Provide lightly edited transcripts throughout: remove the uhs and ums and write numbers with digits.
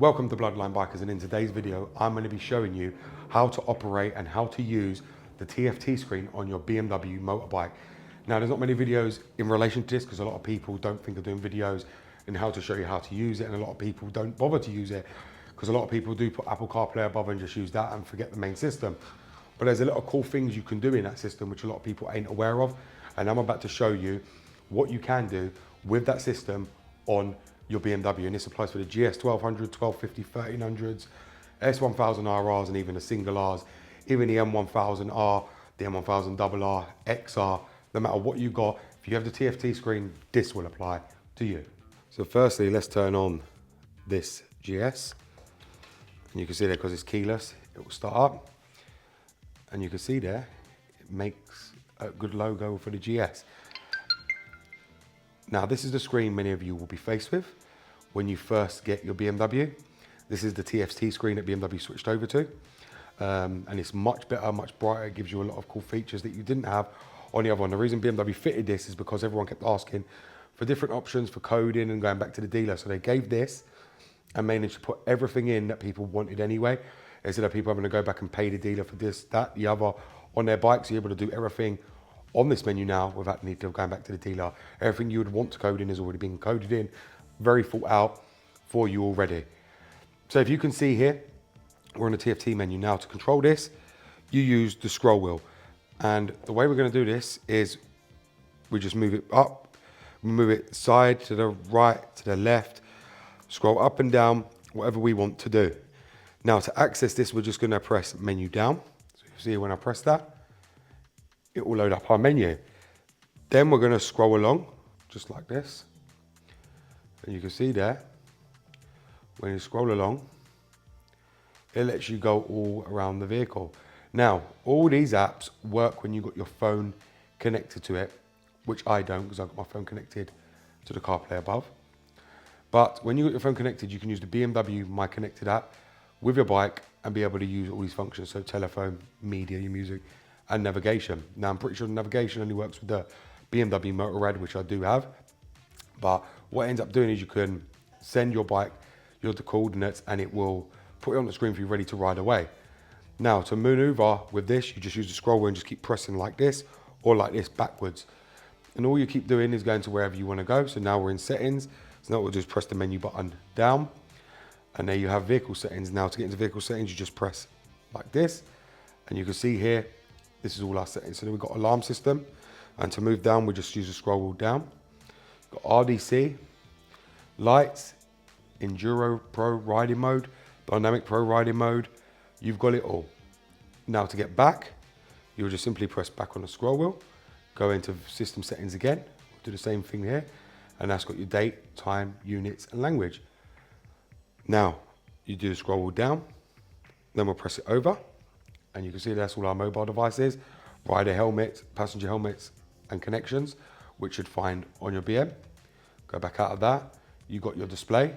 Welcome to Bloodline Bikers, and in today's video I'm going to be showing you how to operate and how to use the TFT screen on your BMW motorbike. Now there's not many videos in relation to this because a lot of people don't think of doing videos and how to show you how to use it, and a lot of people don't bother to use it because a lot of people do put Apple CarPlay above and just use that and forget the main system. But there's a lot of cool things you can do in that system which a lot of people ain't aware of, and I'm about to show you what you can do with that system on your BMW, and this applies for the GS 1200, 1250, 1300s, S1000RRs, and even the single Rs, even the M1000R, the M1000RR, XR. No matter what you got, if you have the TFT screen, this will apply to you. So firstly, let's turn on this GS, and you can see there, because it's keyless, it will start up, and you can see there it makes a good logo for the GS. Now this is the screen many of you will be faced with when you first get your BMW. This is the TFT screen that BMW switched over to, and it's much better, much brighter. It gives you a lot of cool features that you didn't have on the other one. The reason BMW fitted this is because everyone kept asking for different options for coding and going back to the dealer. So they gave this and managed to put everything in that people wanted anyway, instead of people having to go back and pay the dealer for this, that, the other on their bikes. You're able to do everything on this menu now without the need of going back to the dealer. Everything you would want to code in has already been coded in, very thought out for you already. So if you can see here, we're on the TFT menu now. To control this, you use the scroll wheel. And the way we're going to do this is we just move it up, move it side to the right, to the left, scroll up and down, whatever we want to do. Now to access this, we're just going to press menu down. So you see when I press that, it will load up our menu. Then we're going to scroll along just like this. And you can see there, when you scroll along, it lets you go all around the vehicle. Now, all these apps work when you've got your phone connected to it, which I don't, because I've got my phone connected to the CarPlay above. But when you've got your phone connected, you can use the BMW My Connected app with your bike and be able to use all these functions. So telephone, media, your music, and navigation. Now, I'm pretty sure the navigation only works with the BMW Motorrad, which I do have. But what it ends up doing is you can send your bike the coordinates and it will put it on the screen for you ready to ride away. Now to maneuver with this, you just use the scroll wheel and just keep pressing like this or like this backwards. And all you keep doing is going to wherever you want to go. So now we're in settings. So now we'll just press the menu button down. And there you have vehicle settings. Now to get into vehicle settings, you just press like this. And you can see here, this is all our settings. So then we've got alarm system. And to move down, we just use the scroll wheel down. Got RDC, lights, Enduro Pro riding mode, Dynamic Pro riding mode. You've got it all. Now to get back, you'll just simply press back on the scroll wheel, go into system settings again, do the same thing here, and that's got your date, time, units, and language. Now you do the scroll wheel down, then we'll press it over, and you can see that's all our mobile devices, rider helmets, passenger helmets, and connections, which you'd find on your BM. Go back out of that, you've got your display,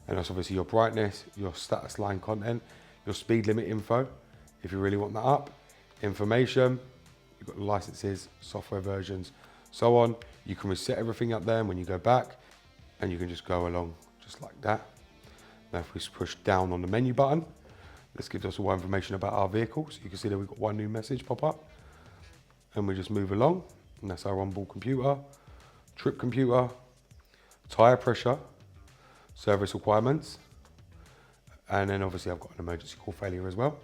and that's obviously your brightness, your status line content, your speed limit info, if you really want that up, information, you've got the licenses, software versions, so on. You can reset everything up there, and when you go back, and you can just go along just like that. Now if we push down on the menu button, this gives us all information about our vehicle. So you can see that we've got one new message pop up, and we just move along, and that's our onboard computer, trip computer, tire pressure, service requirements, and then obviously I've got an emergency call failure as well.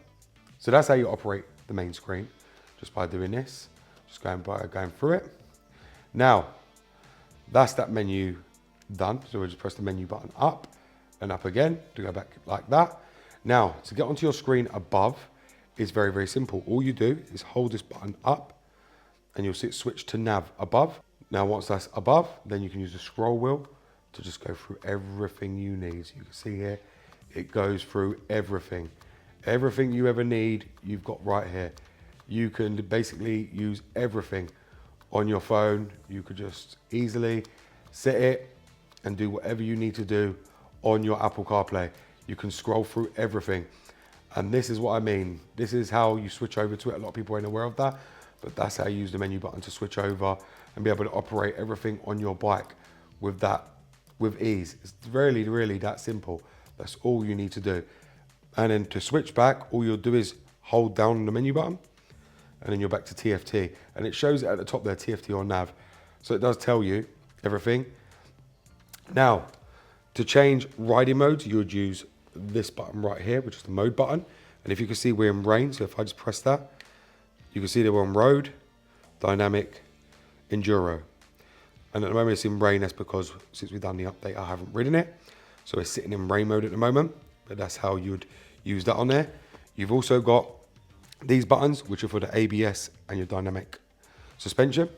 So that's how you operate the main screen, just by doing this, just going through it. Now, that's that menu done. So we'll just press the menu button up and up again to go back like that. Now, to get onto your screen above is very, very simple. All you do is hold this button up and you'll see it switch to nav above. Now, once that's above, then you can use the scroll wheel to just go through everything you need. So you can see here, it goes through everything. Everything you ever need, you've got right here. You can basically use everything on your phone. You could just easily set it and do whatever you need to do on your Apple CarPlay. You can scroll through everything. And this is what I mean. This is how you switch over to it. A lot of people ain't aware of that, but that's how you use the menu button to switch over and be able to operate everything on your bike with that, with ease. It's really, really that simple. That's all you need to do. And then to switch back, all you'll do is hold down the menu button, and then you're back to TFT. And it shows it at the top there, TFT or nav. So it does tell you everything. Now, to change riding modes, you would use this button right here, which is the mode button. And if you can see, we're in rain. So if I just press that, you can see that we're on road, dynamic, enduro. And at the moment it's in rain. That's because since we've done the update, I haven't ridden it. So it's sitting in rain mode at the moment, but that's how you'd use that on there. You've also got these buttons, which are for the ABS and your dynamic suspension.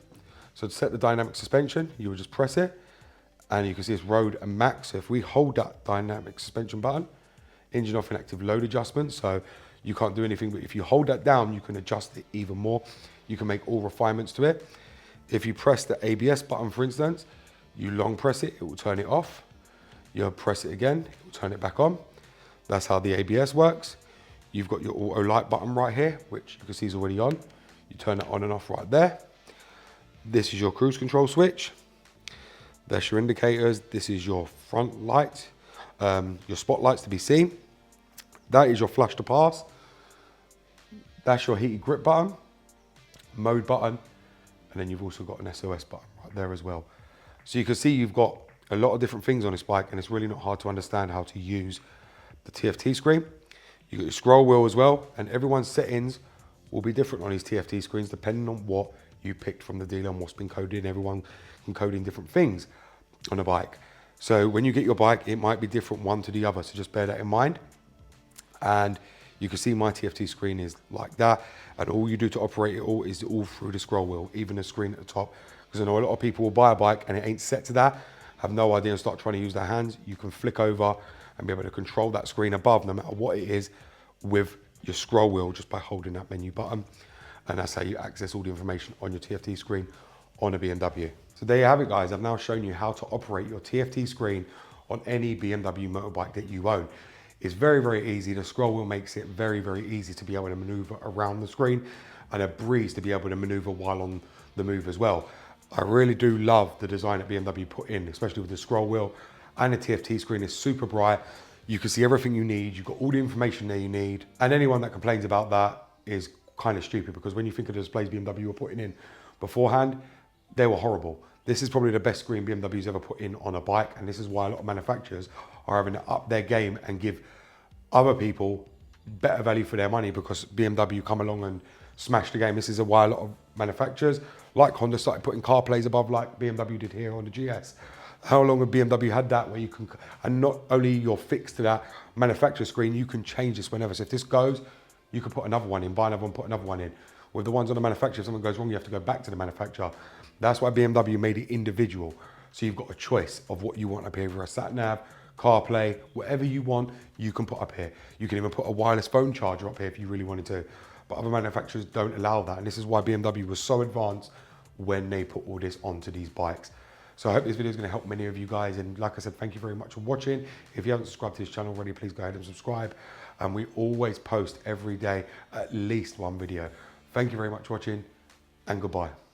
So to set the dynamic suspension, you would just press it, and you can see it's road and max. So if we hold that dynamic suspension button, engine off and active load adjustment. So you can't do anything, but if you hold that down, you can adjust it even more. You can make all refinements to it. If you press the ABS button, for instance, you long press it, it will turn it off. You press it again, it will turn it back on. That's how the ABS works. You've got your auto light button right here, which you can see is already on. You turn it on and off right there. This is your cruise control switch. That's your indicators. This is your front light, your spotlights to be seen. That is your flash to pass. That's your heated grip button, mode button, and then you've also got an SOS button right there as well. So you can see you've got a lot of different things on this bike, and it's really not hard to understand how to use the TFT screen. You got your scroll wheel as well, and everyone's settings will be different on these TFT screens depending on what you picked from the dealer and what's been coded in. Everyone can code in different things on a bike. So when you get your bike, it might be different one to the other, so just bear that in mind. And you can see my TFT screen is like that, and all you do to operate it all is all through the scroll wheel, even the screen at the top. Because I know a lot of people will buy a bike and it ain't set to that, have no idea and start trying to use their hands. You can flick over and be able to control that screen above, no matter what it is, with your scroll wheel just by holding that menu button. And that's how you access all the information on your TFT screen on a BMW. So there you have it, guys. I've now shown you how to operate your TFT screen on any BMW motorbike that you own. It's very, very easy. The scroll wheel makes it very, very easy to be able to maneuver around the screen, and a breeze to be able to maneuver while on the move as well. I really do love the design that BMW put in, especially with the scroll wheel, and the TFT screen is super bright. You can see everything you need. You've got all the information there you need. And anyone that complains about that is kind of stupid, because when you think of the displays BMW were putting in beforehand, they were horrible. This is probably the best screen BMW's ever put in on a bike, and this is why a lot of manufacturers are having to up their game and give other people better value for their money, because BMW come along and smash the game. This is why a lot of manufacturers, like Honda, started putting CarPlays above, like BMW did here on the GS. How long have BMW had that, where you can, and not only you're fixed to that manufacturer screen, you can change this whenever. So if this goes, you can put another one in, buy another one, put another one in. With the ones on the manufacturer, if something goes wrong, you have to go back to the manufacturer. That's why BMW made it individual. So you've got a choice of what you want up here, for a sat nav, CarPlay, whatever you want, you can put up here. You can even put a wireless phone charger up here if you really wanted to. But other manufacturers don't allow that. And this is why BMW was so advanced when they put all this onto these bikes. So I hope this video is going to help many of you guys. And like I said, thank you very much for watching. If you haven't subscribed to this channel already, please go ahead and subscribe. And we always post every day at least one video. Thank you very much for watching, and goodbye.